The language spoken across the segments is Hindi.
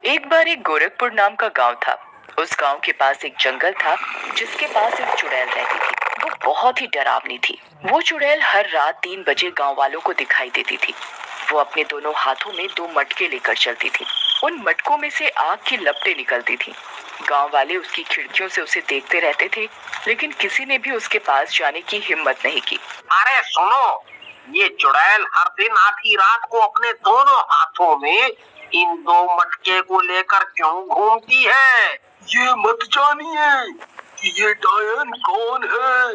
एक बार एक गोरखपुर नाम का गांव था। उस गांव के पास एक जंगल था जिसके पास एक चुड़ैल रहती थी। वो बहुत ही डरावनी थी। वो चुड़ैल हर रात 3 बजे गांव वालों को दिखाई देती थी। वो अपने दोनों हाथों में 2 मटके लेकर चलती थी। उन मटकों में से आग की लपटें निकलती थी। गांव वाले उसकी खिड़कियों से उसे देखते रहते थे, लेकिन किसी ने भी उसके पास जाने की हिम्मत नहीं की। अरे सुनो, ये चुड़ैल हर दिन आधी रात को अपने दोनों हाथों में इन 2 मटके को लेकर क्यों घूमती है? ये मत जानिए कि ये डायन कौन है।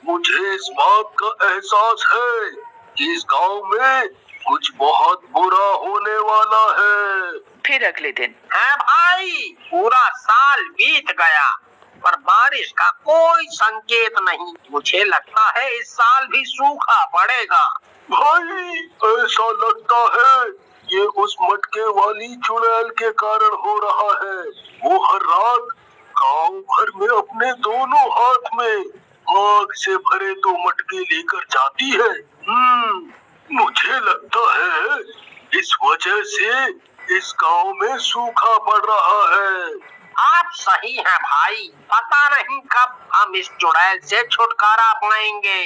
मुझे इस बात का एहसास है कि इस गांव में कुछ बहुत बुरा होने वाला है। फिर अगले दिन है भाई, पूरा साल बीत गया पर बारिश का कोई संकेत नहीं। मुझे लगता है इस साल भी सूखा पड़ेगा। भाई, ऐसा लगता है ये उस मटके वाली चुड़ैल के कारण हो रहा है। वो हर रात गांव भर में अपने दोनों हाथ में आग से भरे 2 मटके लेकर जाती है। मुझे लगता है इस वजह से इस गांव में सूखा पड़ रहा है। आप सही हैं भाई, पता नहीं कब हम इस चुड़ैल से छुटकारा पाएंगे।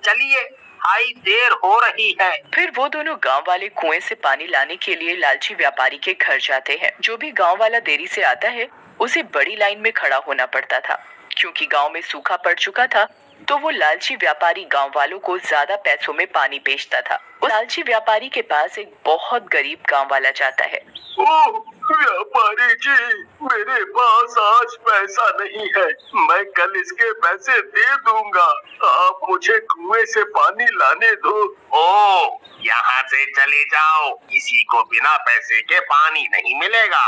चलिए भाई, देर हो रही है। फिर वो दोनों गांव वाले कुएं से पानी लाने के लिए लालची व्यापारी के घर जाते हैं। जो भी गांव वाला देरी से आता है उसे बड़ी लाइन में खड़ा होना पड़ता था। क्योंकि गांव में सूखा पड़ चुका था तो वो लालची व्यापारी गांव वालों को ज्यादा पैसों में पानी बेचता था। उस लालची व्यापारी के पास एक बहुत गरीब गांव वाला जाता है। ओह व्यापारी जी, मेरे पास आज पैसा नहीं है। मैं कल इसके पैसे दे दूंगा। आप मुझे कुएं से पानी लाने दो। ओ, यहाँ से चले जाओ, किसी को बिना पैसे के पानी नहीं मिलेगा।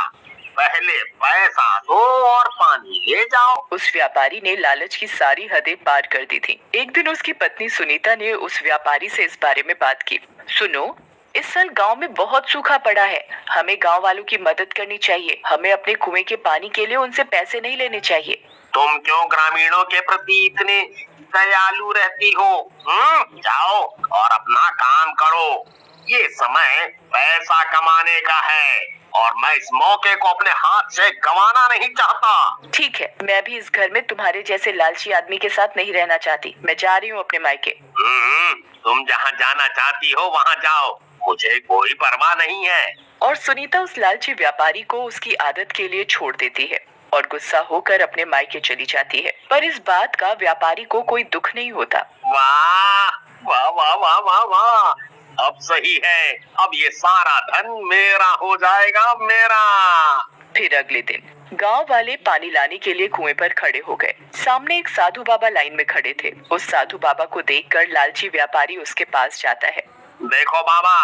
पहले पैसा दो और पानी ले जाओ। उस व्यापारी ने लालच की सारी हदें पार कर दी थी। एक दिन उसकी पत्नी सुनीता ने उस व्यापारी से इस बारे में बात की। सुनो, इस साल गांव में बहुत सूखा पड़ा है। हमें गांव वालों की मदद करनी चाहिए। हमें अपने कुएं के पानी के लिए उनसे पैसे नहीं लेने चाहिए। तुम क्यों ग्रामीणों के प्रति इतने दयालु रहती हो? जाओ और अपना काम करो। ये समय पैसा कमाने का है और मैं इस मौके को अपने हाथ से गंवाना नहीं चाहता। ठीक है, मैं भी इस घर में तुम्हारे जैसे लालची आदमी के साथ नहीं रहना चाहती। मैं जा रही हूँ अपने मायके। तुम जहाँ जाना चाहती हो वहाँ जाओ, मुझे कोई परवाह नहीं है। और सुनीता उस लालची व्यापारी को उसकी आदत के लिए छोड़ देती है और गुस्सा होकर अपने मायके चली जाती है। पर इस बात का व्यापारी को कोई दुख नहीं होता। वाह वाह वाह वाह वाह वाह, अब सही है। अब ये सारा धन मेरा हो जाएगा, मेरा। फिर अगले दिन गांव वाले पानी लाने के लिए कुएं पर खड़े हो गए। सामने एक साधु बाबा लाइन में खड़े थे। उस साधु बाबा को देखकर लालची व्यापारी उसके पास जाता है। देखो बाबा,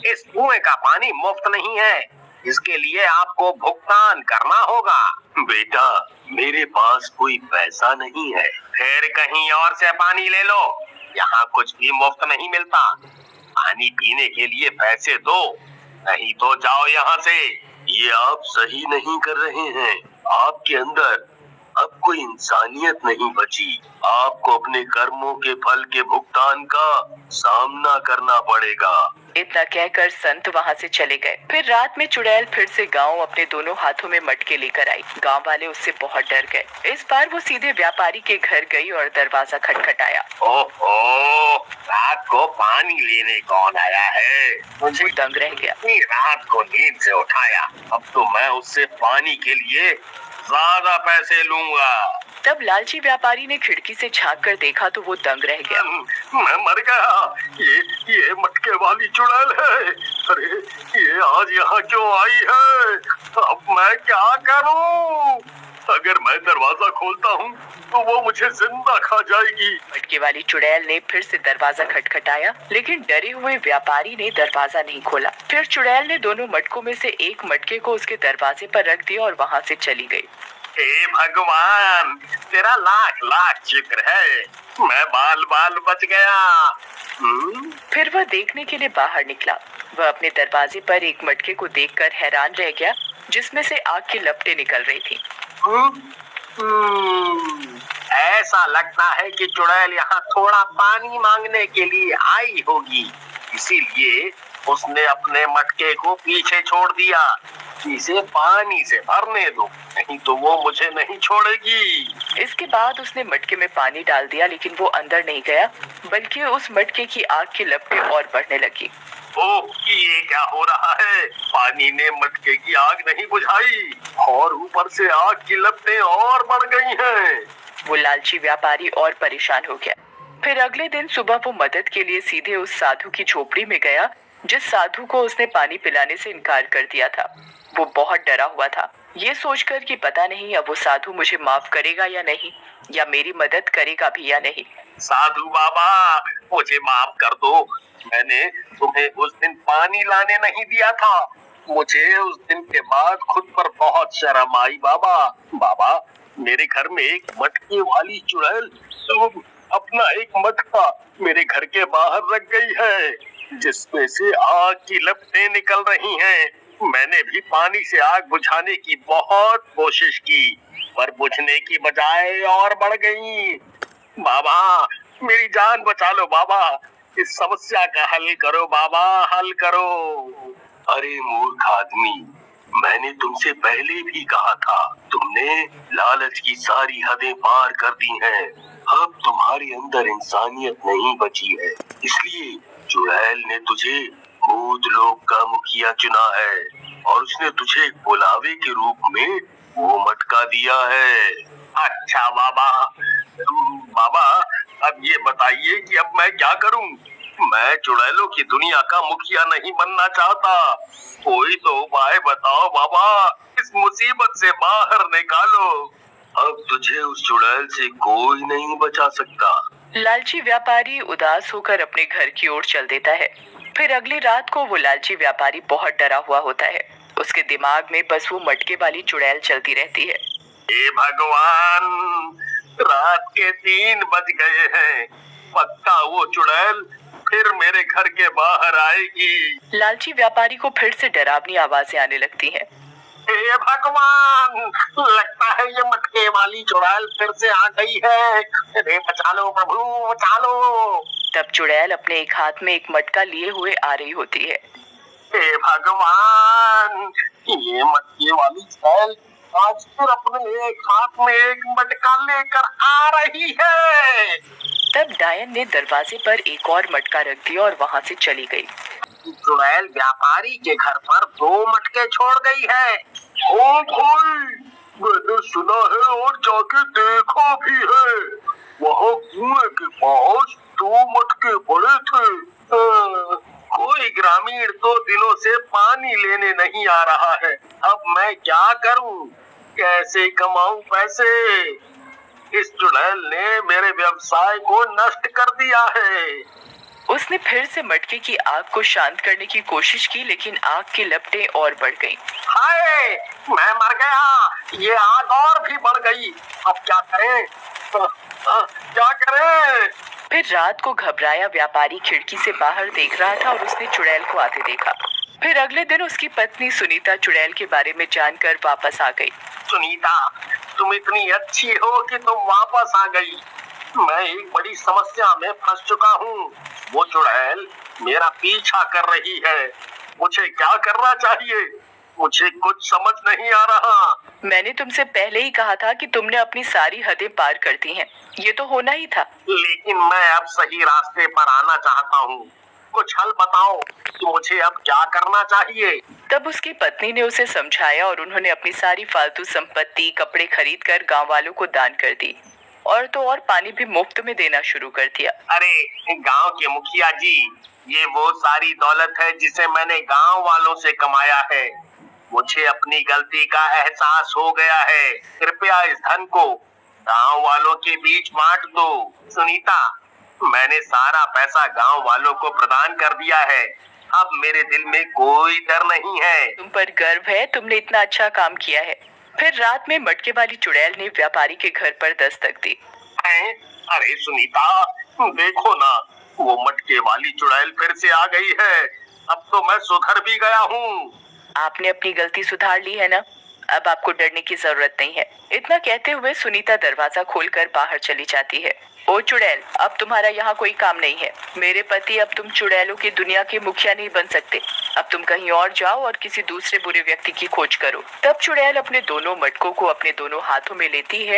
इस कुएं का पानी मुफ्त नहीं है, इसके लिए आपको भुगतान करना होगा। बेटा, मेरे पास कोई पैसा नहीं है। फिर कहीं और से पानी ले लो, यहाँ कुछ भी मुफ्त नहीं मिलता। पानी पीने के लिए पैसे दो, नहीं तो जाओ यहाँ से। ये आप सही नहीं कर रहे हैं। आपके अंदर अब कोई इंसानियत नहीं बची। आपको अपने कर्मों के फल के भुगतान का सामना करना पड़ेगा। इतना कहकर संत वहाँ से चले गए। फिर रात में चुड़ैल फिर से गांव अपने दोनों हाथों में मटके लेकर आई। गांव वाले उससे बहुत डर गए। इस बार वो सीधे व्यापारी के घर गई और दरवाजा खटखटाया। ओहो, रात को पानी लेने कौन आया है? मुझे दंग रह गया। रात को नींद से उठाया, अब तो मैं उससे पानी के लिए ज्यादा पैसे लूंगा। तब लालची व्यापारी ने खिड़की से झांक कर देखा तो वो दंग रह गया। मैं मर गया। ये मटके वाली चुड़ैल है। अरे, ये आज यहाँ क्यों आई है? अब मैं क्या करूं? अगर मैं दरवाजा खोलता हूँ तो वो मुझे जिंदा खा जाएगी। मटके वाली चुड़ैल ने फिर से दरवाजा खटखटाया, लेकिन डरे हुए व्यापारी ने दरवाजा नहीं खोला। फिर चुड़ैल ने दोनों मटकों में से एक मटके को उसके दरवाजे पर रख दिया और वहाँ से चली गई। हे भगवान, तेरा लाख लाख शुक्र है, मैं बाल बाल बच गया। फिर वह देखने के लिए बाहर निकला। वह अपने दरवाजे पर एक मटके को देखकर हैरान रह गया, जिसमें से आग की लपटें निकल रही थी। ऐसा लगता है कि चुड़ैल यहाँ थोड़ा पानी मांगने के लिए आई होगी, इसीलिए उसने अपने मटके को पीछे छोड़ दिया। इसे पानी से भरने दो, नहीं तो वो मुझे नहीं छोड़ेगी। इसके बाद उसने मटके में पानी डाल दिया, लेकिन वो अंदर नहीं गया, बल्कि उस मटके की आग की लपटें और बढ़ने लगी। ओह, ये क्या हो रहा है? पानी ने मटके की आग नहीं बुझाई और ऊपर से आग की लपटें और बढ़ गई हैं। वो लालची व्यापारी और परेशान हो गया। फिर अगले दिन सुबह वो मदद के लिए सीधे उस साधु की झोपड़ी में गया, जिस साधु को उसने पानी पिलाने से इनकार कर दिया था। वो बहुत डरा हुआ था, ये सोचकर कि पता नहीं अब वो साधु मुझे माफ करेगा या नहीं, या मेरी मदद करेगा भी या नहीं। साधु बाबा, मुझे माफ कर दो। मैंने तुम्हें उस दिन पानी लाने नहीं दिया था। मुझे उस दिन के बाद खुद पर बहुत शर्म आई बाबा। बाबा, मेरे घर में एक मटके वाली चुड़ैल अपना एक मटका मेरे घर के बाहर रख गई है, जिसमें से आग की लपटें निकल रही हैं। मैंने भी पानी से आग बुझाने की बहुत कोशिश की, पर बुझने की बजाय और बढ़ गई। बाबा, मेरी जान बचा लो बाबा। इस समस्या का हल करो बाबा, हल करो। अरे मूर्ख आदमी, मैंने तुमसे पहले भी कहा था, तुमने लालच की सारी हदें पार कर दी हैं। अब तुम्हारे अंदर इंसानियत नहीं बची है, इसलिए चुड़ैल ने तुझे भूत लोक का मुखिया चुना है और उसने तुझे बुलावे के रूप में वो मटका दिया है। अच्छा बाबा। बाबा, अब ये बताइए कि अब मैं क्या करूं? मैं चुड़ैलों की दुनिया का मुखिया नहीं बनना चाहता। कोई तो उपाय बताओ बाबा, इस मुसीबत से बाहर निकालो। अब तुझे उस चुड़ैल से कोई नहीं बचा सकता। लालची व्यापारी उदास होकर अपने घर की ओर चल देता है। फिर अगली रात को वो लालची व्यापारी बहुत डरा हुआ होता है। उसके दिमाग में बस वो मटके वाली चुड़ैल चलती रहती है। हे भगवान, रात के 3 बज गए हैं। पक्का वो चुड़ैल फिर मेरे घर के बाहर आएगी। लालची व्यापारी को फिर से डरावनी आवाजें आने लगती हैं। हे भगवान, लगता है ये मटके वाली चुड़ैल फिर से आ गई है। अरे बचा लो प्रभु, बचा लो। तब चुड़ैल अपने एक हाथ में एक मटका लिए हुए आ रही होती है। हे भगवान, ये मटके वाली चुड़ैल आज फिर अपने एक हाथ में एक मटका लेकर आ रही है। तब डायन ने दरवाजे पर एक और मटका रख दिया और वहाँ से चली गई। चुड़ैल व्यापारी के घर पर 2 मटके छोड़ गई है। ओ भाई, मैंने सुना है और जाके देखा भी है, वहाँ कुएं के पास 2 मटके पड़े थे। कोई ग्रामीण 2 दिनों से पानी लेने नहीं आ रहा है। अब मैं क्या करूं? कैसे कमाऊं पैसे? इस चुड़ैल ने मेरे व्यवसाय को नष्ट कर दिया है। उसने फिर से मटके की आग को शांत करने की कोशिश की, लेकिन आग की लपटें और बढ़ गईं। हाय, मैं मर गया। ये आग और भी बढ़ गई। अब क्या करें? क्या करें? फिर रात को घबराया व्यापारी खिड़की से बाहर देख रहा था और उसने चुड़ैल को आते देखा। फिर अगले दिन उसकी पत्नी सुनीता चुड़ैल के बारे में जानकर वापस आ गई। सुनीता, तुम इतनी अच्छी हो कि तुम वापस आ गई। मैं एक बड़ी समस्या में फंस चुका हूँ। वो चुड़ैल मेरा पीछा कर रही है। मुझे क्या करना चाहिए? मुझे कुछ समझ नहीं आ रहा। मैंने तुमसे पहले ही कहा था कि तुमने अपनी सारी हदें पार कर दी हैं। ये तो होना ही था। लेकिन मैं अब सही रास्ते पर आना चाहता हूँ। कुछ हल बताओ कि मुझे अब क्या करना चाहिए। तब उसकी पत्नी ने उसे समझाया और उन्होंने अपनी सारी फालतू संपत्ति, कपड़े खरीद कर गाँव वालों को दान कर दी, और तो और पानी भी मुफ्त में देना शुरू कर दिया। अरे गांव के मुखिया जी, ये वो सारी दौलत है जिसे मैंने गांव वालों से कमाया है। मुझे अपनी गलती का एहसास हो गया है। कृपया इस धन को गांव वालों के बीच बांट दो। सुनीता, मैंने सारा पैसा गांव वालों को प्रदान कर दिया है। अब मेरे दिल में कोई डर नहीं है। तुम पर गर्व है, तुमने इतना अच्छा काम किया है। फिर रात में मटके वाली चुड़ैल ने व्यापारी के घर पर दस्तक दी। अरे सुनीता, देखो ना, वो मटके वाली चुड़ैल फिर से आ गई है। अब तो मैं सुधर भी गया हूँ। आपने अपनी गलती सुधार ली है ना? अब आपको डरने की जरूरत नहीं है। इतना कहते हुए सुनीता दरवाजा खोलकर बाहर चली जाती है। ओ चुड़ैल, अब तुम्हारा यहाँ कोई काम नहीं है। मेरे पति, अब तुम चुड़ैलों की दुनिया के मुखिया नहीं बन सकते। अब तुम कहीं और जाओ और किसी दूसरे बुरे व्यक्ति की खोज करो। तब चुड़ैल अपने दोनों मटकों को अपने दोनों हाथों में लेती है